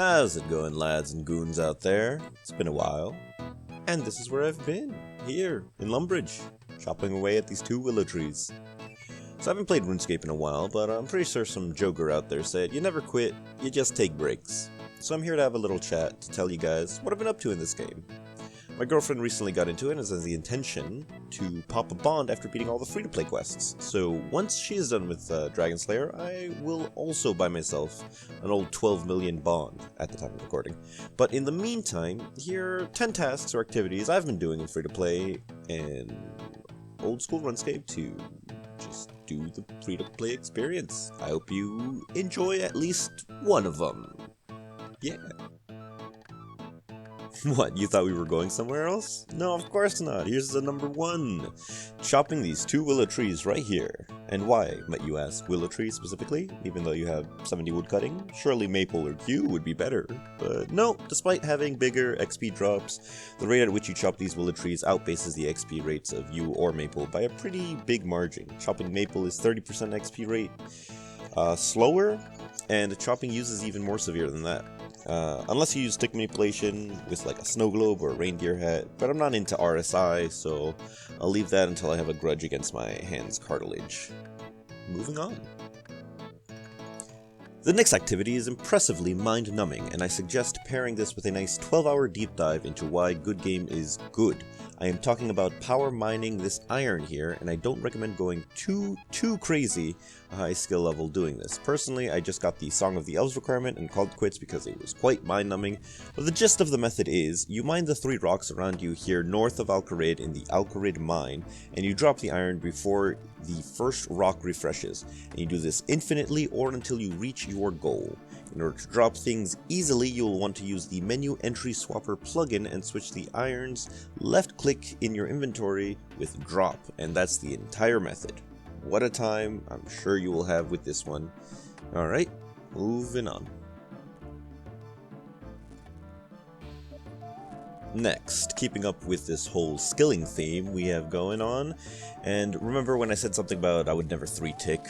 How's it going, lads and goons out there? It's been a while. And this is where I've been, here in Lumbridge, chopping away at these 2 willow trees. So I haven't played RuneScape in a while, but I'm pretty sure some joker out there said, you never quit, you just take breaks. So I'm here to have a little chat to tell you guys what I've been up to in this game. My girlfriend recently got into it and has the intention to pop a bond after beating all the free-to-play quests. So once she is done with Dragon Slayer, I will also buy myself an old 12 million bond at the time of recording. But in the meantime, here are 10 tasks or activities I've been doing in free-to-play and old school RuneScape to just do the free-to-play experience. I hope you enjoy at least one of them. Yeah. What, you thought we were going somewhere else? No, of course not. Here's the number 1. Chopping these 2 willow trees right here. And why, might you ask, willow trees specifically? Even though you have 70 wood cutting? Surely maple or yew would be better. But no, despite having bigger XP drops, the rate at which you chop these willow trees outpaces the XP rates of yew or maple by a pretty big margin. Chopping maple is 30% XP rate slower, and chopping yews is even more severe than that. Unless you use stick manipulation with like a snow globe or a reindeer hat, but I'm not into RSI, so I'll leave that until I have a grudge against my hand's cartilage. Moving on. The next activity is impressively mind-numbing, and I suggest pairing this with a nice 12-hour deep dive into why good game is good. I am talking about power mining this iron here, and I don't recommend going too crazy a high skill level doing this. Personally, I just got the Song of the Elves requirement and called quits because it was quite mind-numbing, but the gist of the method is, you mine the 3 rocks around you here north of Alcarid in the Alcarid mine, and you drop the iron before the first rock refreshes, and you do this infinitely or until you reach your goal. In order to drop things easily, you will want to use the menu entry swapper plugin and switch the irons left click in your inventory with drop, and that's the entire method. What a time I'm sure you will have with this one. Alright, moving on. Next, keeping up with this whole skilling theme we have going on, and remember when I said something about I would never 3-tick?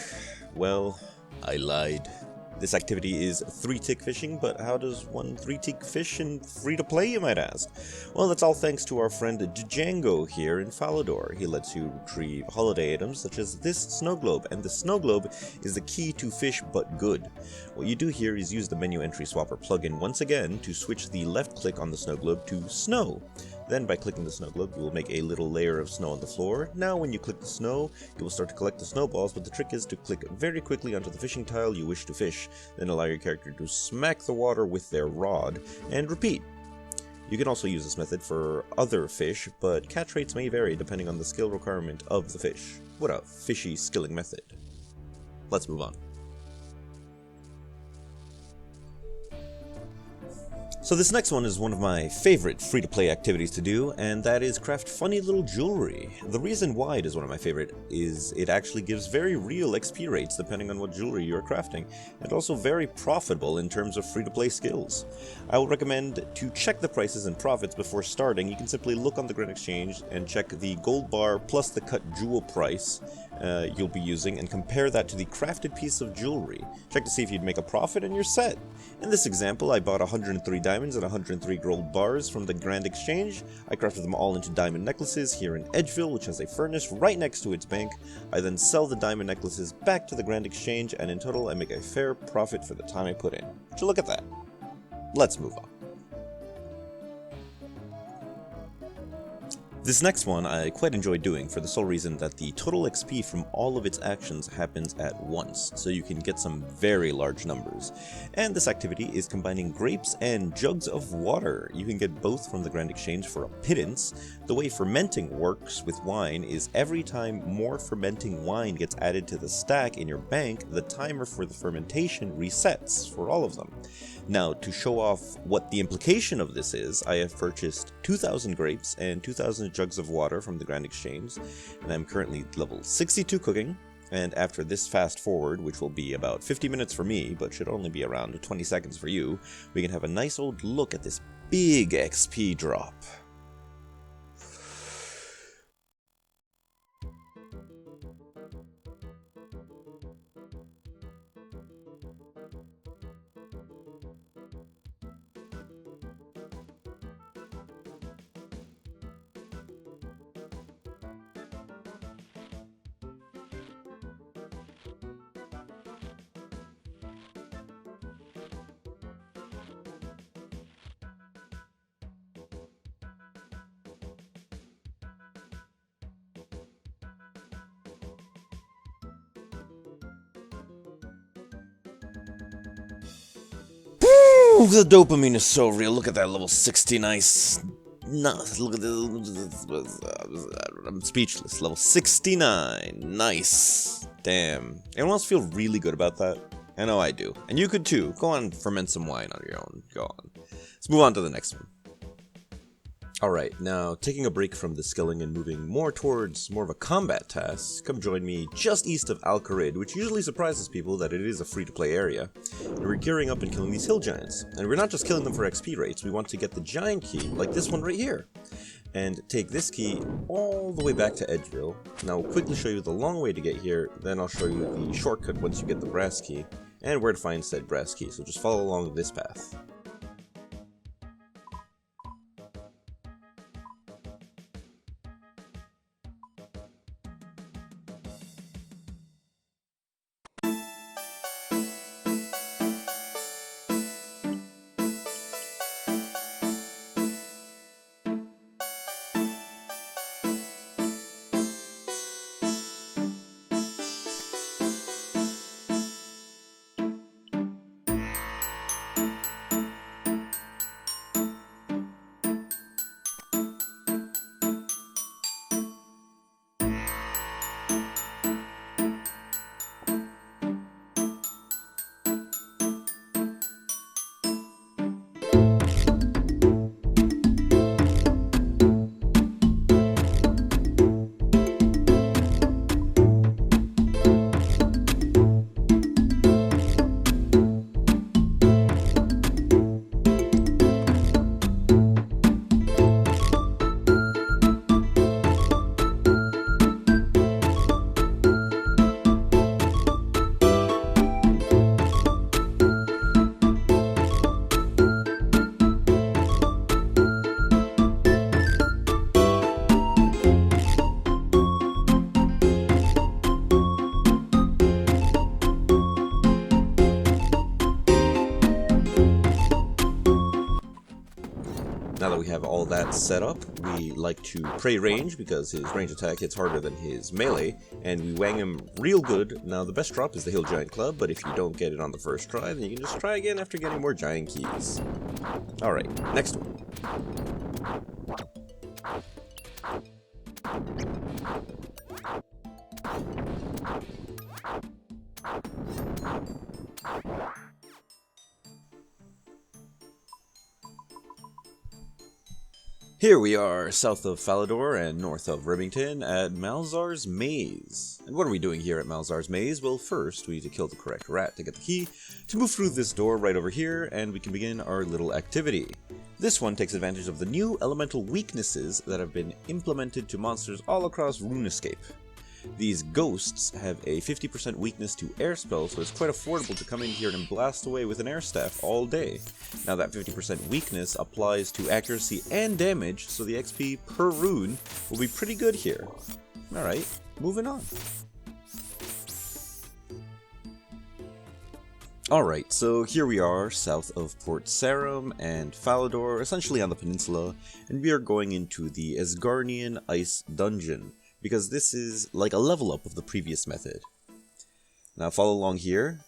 Well, I lied. This activity is 3-tick fishing, but how does one 3-tick fish in free-to-play, you might ask? Well, that's all thanks to our friend Django here in Falador. He lets you retrieve holiday items such as this snow globe, and the snow globe is the key to fish but good. What you do here is use the menu entry swapper plugin once again to switch the left click on the snow globe to snow. Then by clicking the snow globe, you will make a little layer of snow on the floor. Now when you click the snow, you will start to collect the snowballs, but the trick is to click very quickly onto the fishing tile you wish to fish, then allow your character to smack the water with their rod, and repeat. You can also use this method for other fish, but catch rates may vary depending on the skill requirement of the fish. What a fishy skilling method. Let's move on. So this next one is one of my favorite free-to-play activities to do, and that is craft funny little jewelry. The reason why it is one of my favorite is it actually gives very real XP rates depending on what jewelry you are crafting, and also very profitable in terms of free-to-play skills. I would recommend to check the prices and profits before starting. You can simply look on the Grand Exchange and check the gold bar plus the cut jewel price you'll be using and compare that to the crafted piece of jewelry. Check to see if you'd make a profit and you're set. In this example, I bought 103 diamonds and 103 gold bars from the Grand Exchange. I crafted them all into diamond necklaces here in Edgeville, which has a furnace right next to its bank. I then sell the diamond necklaces back to the Grand Exchange, and in total I make a fair profit for the time I put in. So look at that. Let's move on. This next one I quite enjoy doing for the sole reason that the total XP from all of its actions happens at once, so you can get some very large numbers. And this activity is combining grapes and jugs of water. You can get both from the Grand Exchange for a pittance. The way fermenting works with wine is every time more fermenting wine gets added to the stack in your bank, the timer for the fermentation resets for all of them. Now, to show off what the implication of this is, I have purchased 2,000 grapes and 2,000 jugs of water from the Grand Exchange, and I'm currently level 62 cooking, and after this fast forward, which will be about 50 minutes for me, but should only be around 20 seconds for you, we can have a nice old look at this big XP drop. Ooh, the dopamine is so real. Look at that level 60 nice. No, look at this. I'm speechless. Level 69. Nice. Damn. Anyone else feel really good about that? I know I do. And you could too. Go on, ferment some wine on your own. Go on. Let's move on to the next one. Alright, now taking a break from the skilling and moving more towards more of a combat task, come join me just east of Al-Kharid, which usually surprises people that it is a free-to-play area. And we're gearing up and killing these hill giants. And we're not just killing them for XP rates, we want to get the giant key, like this one right here. And take this key all the way back to Edgeville. Now I'll quickly show you the long way to get here, then I'll show you the shortcut once you get the brass key, and where to find said brass key, so just follow along this path. Now that we have all that set up, we like to pray range because his range attack hits harder than his melee, and we wang him real good. Now the best drop is the Hill Giant Club, but if you don't get it on the first try, then you can just try again after getting more giant keys. Alright, next one. Here we are, south of Falador and north of Remington at Malzar's Maze. And what are we doing here at Malzar's Maze? Well, first we need to kill the correct rat to get the key, to move through this door right over here, and we can begin our little activity. This one takes advantage of the new elemental weaknesses that have been implemented to monsters all across RuneScape. These ghosts have a 50% weakness to air spells, so it's quite affordable to come in here and blast away with an air staff all day. Now that 50% weakness applies to accuracy and damage, so the XP per rune will be pretty good here. Alright, moving on. Alright, so here we are, south of Port Sarum and Falador, essentially on the peninsula, and we are going into the Asgarnian Ice Dungeon, because this is like a level up of the previous method. Now follow along here.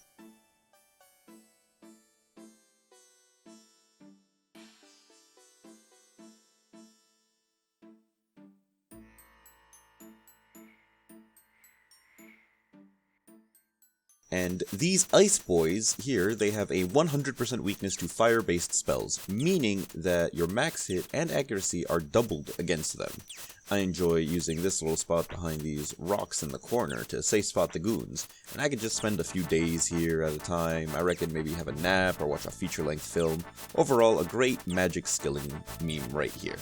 And these ice boys here, they have a 100% weakness to fire-based spells, meaning that your max hit and accuracy are doubled against them. I enjoy using this little spot behind these rocks in the corner to safe spot the goons, and I could just spend a few days here at a time. I reckon maybe have a nap or watch a feature-length film. Overall, a great magic skilling meme right here.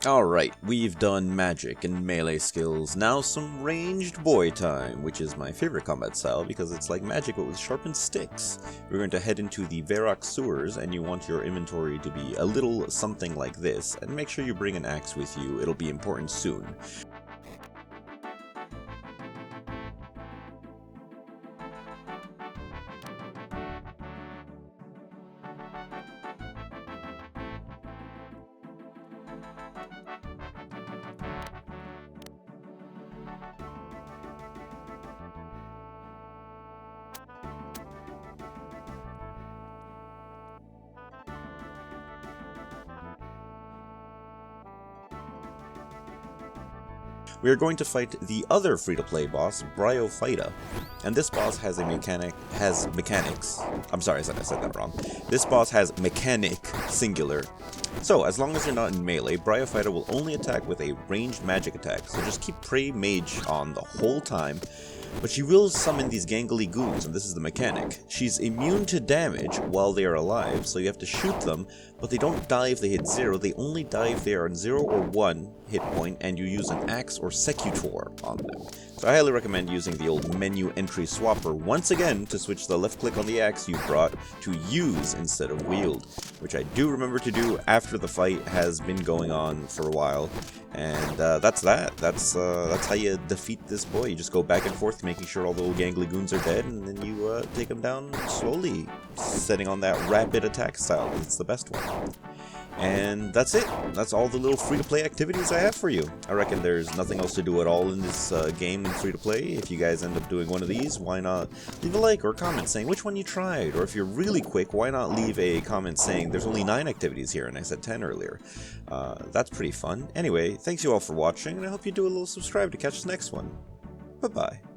Alright, we've done magic and melee skills, now some ranged boy time, which is my favorite combat style because it's like magic but with sharpened sticks. We're going to head into the Varrock sewers, and you want your inventory to be a little something like this, and make sure you bring an axe with you, it'll be important soon. we are going to fight the other free-to-play boss, Bryophyta. And this boss has mechanics. I'm sorry, I said that wrong. This boss has mechanic singular. So, as long as you're not in melee, Bryophyta will only attack with a ranged magic attack, so just keep Prey Mage on the whole time. But she will summon these gangly goons, and this is the mechanic. She's immune to damage while they are alive, so you have to shoot them, but they don't die if they hit 0, they only die if they are on 0 or 1 hit point, and you use an axe or secutor on them. So I highly recommend using the old menu entry swapper once again to switch the left click on the axe you brought to use instead of wield, which I do remember to do after the fight has been going on for a while. And that's that. That's how you defeat this boy. You just go back and forth, making sure all the little gangly goons are dead, and then you take them down slowly, setting on that rapid attack style. It's the best one. And that's it. That's all the little free-to-play activities I have for you. I reckon there's nothing else to do at all in this game in free-to-play. If you guys end up doing one of these, why not leave a like or a comment saying which one you tried? Or if you're really quick, why not leave a comment saying there's only 9 activities here and I said 10 earlier. That's pretty fun. Anyway, thanks you all for watching, and I hope you do a little subscribe to catch the next one. Bye-bye.